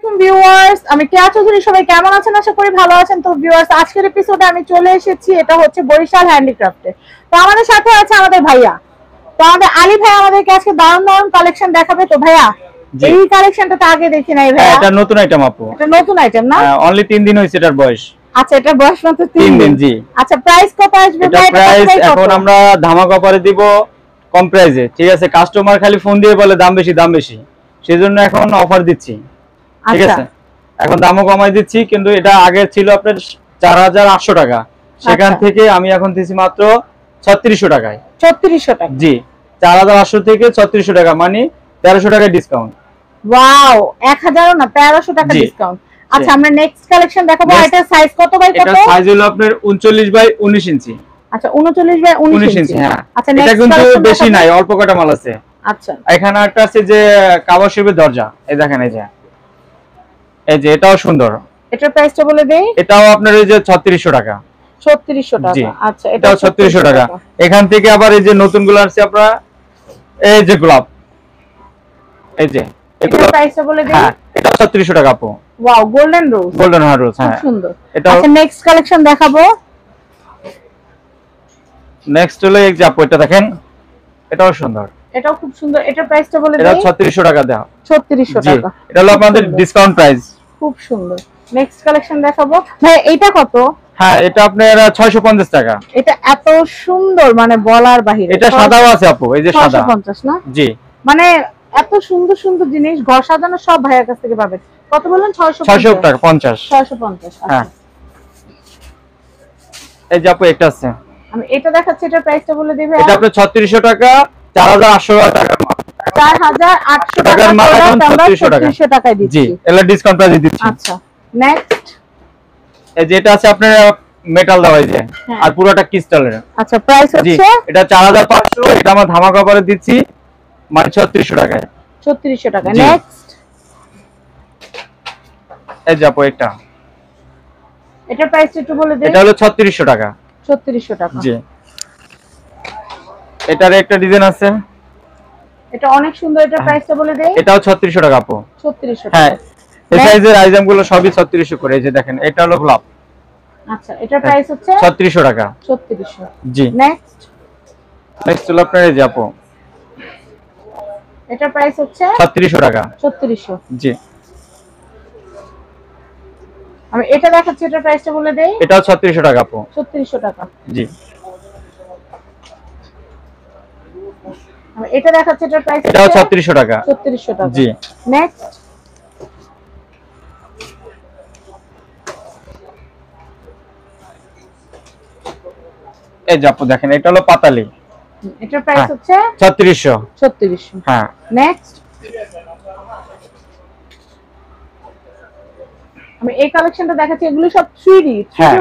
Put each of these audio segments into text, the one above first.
Viewers, আমি কেয়া চৌধুরী। সবাই কেমন আছেন? আশা করি ভালো আছেন। তো ভিউয়ার্স, আজকের এপিসোডে আমি চলে এসেছি, এটা হচ্ছে বরিশাল হ্যান্ডিক্রাফটে। তো আমাদের সাথে আছে আমাদের ভাইয়া। তো আমাদের আলী ভাই আমাদেরকে আজকে দারুণ দারুণ কালেকশন দেখাবে। তো ভাইয়া, এই কালেকশনটা তো আগে দেখি নাই ভাইয়া। এটা নতুন আইটেম আপু। এটা নতুন আইটেম না? অনলি 3 দিন হইছে এটার বয়স। আচ্ছা, এটার বয়স মাত্র 3 দিন। জি। আচ্ছা, প্রাইস কত আসবে? এটা প্রাইস এখন আমরা ধামাকা অফারে দিব, কম প্রাইসে। ঠিক আছে, কাস্টমার খালি ফোন দিয়ে বলে দাম বেশি দাম বেশি, সেজন্য এখন অফার দিচ্ছি। ঠিক আছে, এখন দামও কমাই দিচ্ছি। কিন্তু এটা আগে ছিল আপনার 4800 টাকা, সেখান থেকে আমি এখন দিচ্ছি মাত্র 3600 টাকায়। 3600 টাকা? জি, 4800 থেকে 3600 টাকা, মানে 1300 টাকা ডিসকাউন্ট। ওয়াও, 1000 না 1300 টাকা ডিসকাউন্ট। আচ্ছা, আমরা নেক্সট কালেকশন দেখাবো। এটা সাইজ কত বাই কত? এটা সাইজ হলো আপনার 39 বাই 19 ইঞ্চি। আচ্ছা, 39 বাই 19 ইঞ্চি। হ্যাঁ। আচ্ছা, এটা কিন্তু বেশি নাই, অল্প কটা মাল আছে। আচ্ছা, এখানে একটা আছে যে কাভার শেপের দরজা, এই দেখেন, এই যে এটাও সুন্দর। এটার প্রাইসটা বলে দেই। এটাও আপনার এই যে 3600 টাকা। 3600 টাকা। আচ্ছা, এটাও 3600 টাকা। এখান থেকে আবার এই যে নতুনগুলো আছে আপনারা, এই যে গোলাপ, এই যে এটার প্রাইসটা বলে দেই। হ্যাঁ, এটা 3600 টাকা আপু। ওয়াও, গোল্ডেন রোজ। গোল্ডেন রোজ, হ্যাঁ, সুন্দর। এটা। আচ্ছা, নেক্সট কালেকশন দেখাবো। নেক্সট হলো এই যে আপু, এটা দেখেন, এটাও সুন্দর। এটাও খুব সুন্দর। এটার প্রাইসটা বলে দেই। এটা 3600 টাকা দাও। 3600 টাকা। এটা হলো আপনাদের ডিসকাউন্ট প্রাইস। খুব সুন্দর। নেক্সট কালেকশন দেখাবো। ভাই, এইটা কত? হ্যাঁ, এটা আপনার 650 টাকা। এটা এত সুন্দর, মানে বলার বাহিরে। এটা সাদাও আছে আপু, এই যে সাদা। 650 না? জি। মানে এত সুন্দর সুন্দর জিনিস, ঘর সাজানো সব ভাইয়ের কাছ থেকে পাবেন। কত বললেন? 600 টাকা 50। 650। হ্যাঁ, এই যে আপু একটা আছে, আমি এটা দেখাচ্ছি। এটার প্রাইসটা বলে দিবে। এটা আপনার 3600 টাকা, 4800 টাকা, 4800 টাকার মাল এখন 3600 টাকায় দিচ্ছি। জি, এলা ডিসকাউন্ট প্রাইসে দিচ্ছি। আচ্ছা, নেক্সট। এই যে এটা আছে আপনার মেটাল দেওয়া, এই যে, আর পুরোটা ক্রিস্টালের। আচ্ছা, প্রাইস হচ্ছে এটা 4500। এটা আমরা ধামাকা অফারে দিচ্ছি মানে 3600 টাকায়। 3600 টাকা। নেক্সট। এই যে আপু এটা, এটার প্রাইসটা একটু বলে দিন। এটা হলো 3600 টাকা। 3600 টাকা। জি। এটার একটা ডিজাইন আছে, এটা অনেক সুন্দর। এটার প্রাইসটা বলে দেই। এটাও 3600 টাকা আপু। 3600 টাকা। হ্যাঁ, এই সাইজের আইটেম গুলো সবই 3600 করে। এই যে দেখেন, এটা হলো গোলাপ। আচ্ছা, এটার প্রাইস হচ্ছে 3600 টাকা। 3600। জি। নেক্সট। নেক্সট হলো আপনার এই যে আপু, এটার প্রাইস হচ্ছে 3600 টাকা। 3600। জি। আমি এটা দেখাচ্ছি। এটার প্রাইসটা বলে দেই। এটাও 3600 টাকা আপু। 3600 টাকা। জি। আমি এটা দেখাচ্ছি। এটার প্রাইস এটাও 3600 টাকা। 3600 টাকা। জি। নেক্সট। এই যে আপু দেখেন, এটা হলো পাতালি। এটার প্রাইস হচ্ছে 3600। 3600। হ্যাঁ। নেক্সট। আমি এই কালেকশনটা দেখাচ্ছি। এগুলো সব 3D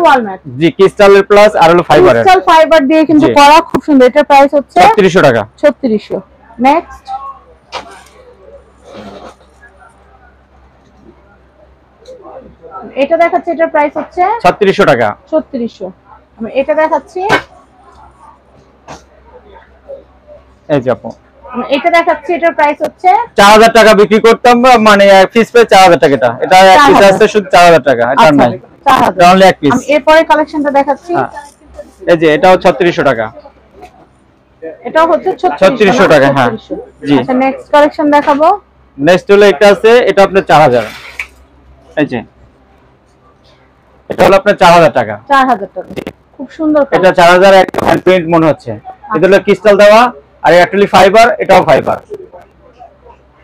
ওয়াল ম্যাট। জি, ক্রিস্টালের প্লাস আর হলো ফাইবারের। ক্রিস্টাল ফাইবার দিয়ে কিন্তু করা, খুব সুন্দর। এটার প্রাইস হচ্ছে 3600 টাকা। 3600। নেক্সট। এটা দেখাচ্ছি। এটার প্রাইস হচ্ছে 3600 টাকা। 3600। আমি এটা দেখাচ্ছি। এই যে আপু, আমি এটা দেখাচ্ছি। এটার প্রাইস হচ্ছে 4000 টাকা বিক্রি করতাম, মানে পিস পে 4000 টাকা। এটা এক পিস আছে শুধু 4000 টাকা। এটা নাই, 4000 অনলি এক পিস। আমি এরপরে কালেকশনটা দেখাচ্ছি। এই যে এটাও 3600 টাকা। এটাও হচ্ছে 3600 টাকা। হ্যাঁ, জি। আচ্ছা, নেক্সট কালেকশন দেখাবো। নেক্সট হলো একটা আছে, এটা আপনার 4000। এই যে এটা হলো আপনার 4000 টাকা। 4000 টাকা। খুব সুন্দর। এটা 4000 একটা হ্যান্ড প্রিন্ট মনে হচ্ছে। এটা হলো ক্রিস্টাল দেওয়া, আর অ্যাকচুয়ালি ফাইবার, এটাও ফাইবার।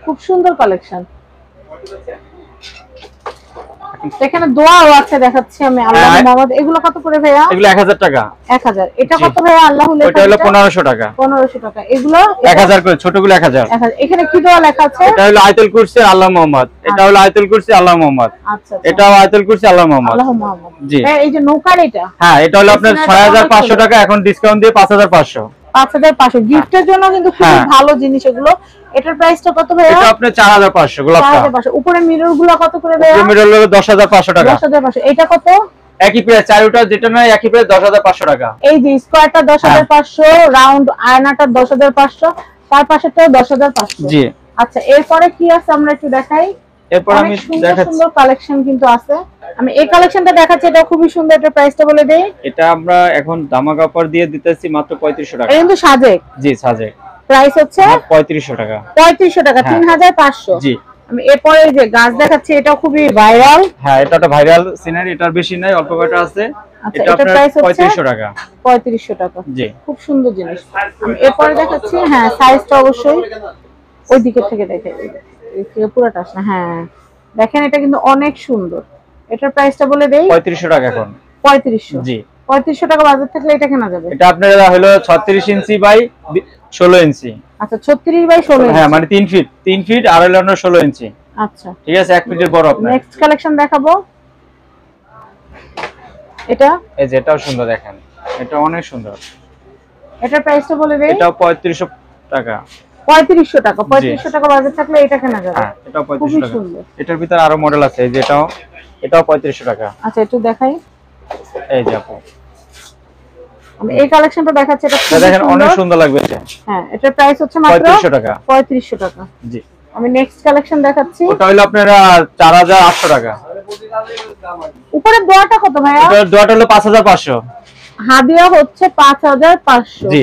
খুব সুন্দর কালেকশন। এখানে দোয়াও আছে, দেখাচ্ছি আমি। আল্লাহ মোহাম্মদ। এগুলো কত করে ভাইয়া? এগুলো 1000 টাকা। 1000। এটা কত ভাইয়া? আল্লাহ লেখা। এটা হলো 1500 টাকা। 1500 টাকা। এগুলো 1000 করে, ছোটগুলো 1000। এখানে কি দোয়া লেখা আছে? এটা হলো আয়াতুল কুরসি আল্লাহ মোহাম্মদ। এটা হলো আয়াতুল কুরসি আল্লাহ মোহাম্মদ। আচ্ছা, এটাও আয়াতুল কুরসি আল্লাহ মোহাম্মদ। আল্লাহ মোহাম্মদ। জি। এই যে নৌকার এটা। হ্যাঁ, এটা হলো আপনার 6500 টাকা, এখন ডিসকাউন্ট দিয়ে 5500। 5500। গিফটের জন্য কিন্তু খুব ভালো জিনিস এগুলো। এটার প্রাইসটা কত ভাইয়া? এটা আপনার 4500 গোলাপটা। 4500। উপরে মিরর গুলো কত করে ভাইয়া? উপরে মিরর হলো 10500 টাকা। 10500। এটা কত? একই প্রাইস, চারুটা যেটা নয় একই প্রাইস, 10500 টাকা। এই যে স্কয়ারটা 10500, রাউন্ড আয়নাটা 10500, তার পাশেরটাও 10500। জি। আচ্ছা, এরপরে কি আছে আমরা একটু দেখাই। এরপর আমি দেখাচ্ছি সুন্দর কালেকশন কিন্তু আছে। আমি এই কালেকশনটা দেখাচ্ছি, এটা খুবই সুন্দর। এটা প্রাইসটা বলে দেই। এটা আমরা এখন ধামাকা অফার দিয়ে দিতেছি মাত্র 3500 টাকা। এটা কিন্তু সাজেক। জি সাজেক। প্রাইস হচ্ছে 3500 টাকা। 3500 টাকা, 3500। জি। আমি এরপরে যে গাছ দেখাচ্ছি, এটা খুবই ভাইরাল। হ্যাঁ এটা একটা ভাইরাল সিনারি, এটার বেশি নাই, অল্প কয়টা আছে। এটা আপনার 3500 টাকা। 3500 টাকা। জি। খুব সুন্দর জিনিস। আমি এরপরে দেখাচ্ছি, হ্যাঁ সাইজটা অবশ্যই ওই দিকে থেকে দেখে, এই থেকে পুরোটা আসলে। হ্যাঁ দেখেন এটা কিন্তু অনেক সুন্দর। এটার প্রাইসটা বলে দেই। 3500 টাকা এখন। 3500। জি। 3500 টাকা বাজার থাকলে এটা কেনা যাবে। এটা আপনার হলো 36 ইঞ্চি বাই 16 ইঞ্চি। আচ্ছা 36 বাই 16 ইঞ্চি। হ্যাঁ মানে 3 ফিট, 3 ফিট আর হলো 16 ইঞ্চি। আচ্ছা ঠিক আছে, 1 ফিটের বড় আপনার। নেক্সট কালেকশন দেখাবো। এটা এই যে এটাও সুন্দর দেখেন, এটা অনেক সুন্দর। এটার প্রাইসটা বলে দেই। এটাও 3500 টাকা। 3500 টাকা। 3500 টাকা বাজার থাকলে এটা কেনা যাবে। হ্যাঁ এটাও 3500 খুবই টাকা। সুন্দর। এটার ভিতরে আরো মডেল আছে, এই যে এটাও 3500 টাকা। আচ্ছা একটু দেখাই। এই যে আপু আমি এই কালেকশনটা দেখাচ্ছি, এটা খুব দেখেন সুন্দর। অনেক সুন্দর লাগবে এটা। হ্যাঁ এটার প্রাইস হচ্ছে মাত্র 3500 টাকা। 3500 টাকা। জি। আমি নেক্সট কালেকশন দেখাচ্ছি। ওটা হলো আপনার 4800 টাকা। উপরে দোয়াটা কত ভাইয়া? এটা ডট হলো 5500। হাদিয়া হচ্ছে 5500। জি।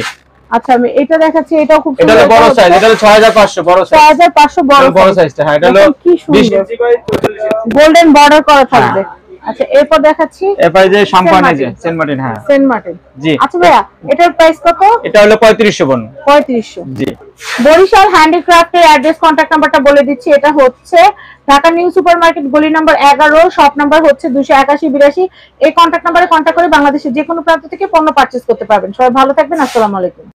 আচ্ছা আমি এটা দেখাচ্ছি, এটাও খুব এটা সুন্দর। হলো বড় সাইজ, এটা হলো 6500 বড় সাইজ। 6500 বড় সাইজটা। হ্যাঁ এটা হলো 20 inch by 44 inch. Golden border করা থাকবে। আচ্ছা এরপর দেখাচ্ছি এরপর যে শ্যাম্পান, এই যে সেন্ট মার্টিন। হ্যাঁ সেন্ট মার্টিন। জি। আচ্ছা ভাইয়া এটার প্রাইস কত? এটা হলো 3500 বোন। 3500। জি। বরিশাল হ্যান্ডিক্রাফটের অ্যাড্রেস কন্টাক্ট নাম্বারটা বলে দিচ্ছি। এটা হচ্ছে ঢাকা নিউ সুপারমার্কেট গলি নাম্বার 11, শপ নাম্বার হচ্ছে 281-82। এই কন্টাক্ট নাম্বারে কন্টাক্ট করে বাংলাদেশের যে কোনো প্রান্ত থেকে পণ্য পারচেজ করতে পারবেন। সবাই ভালো থাকবেন। আসসালামু আলাইকুম।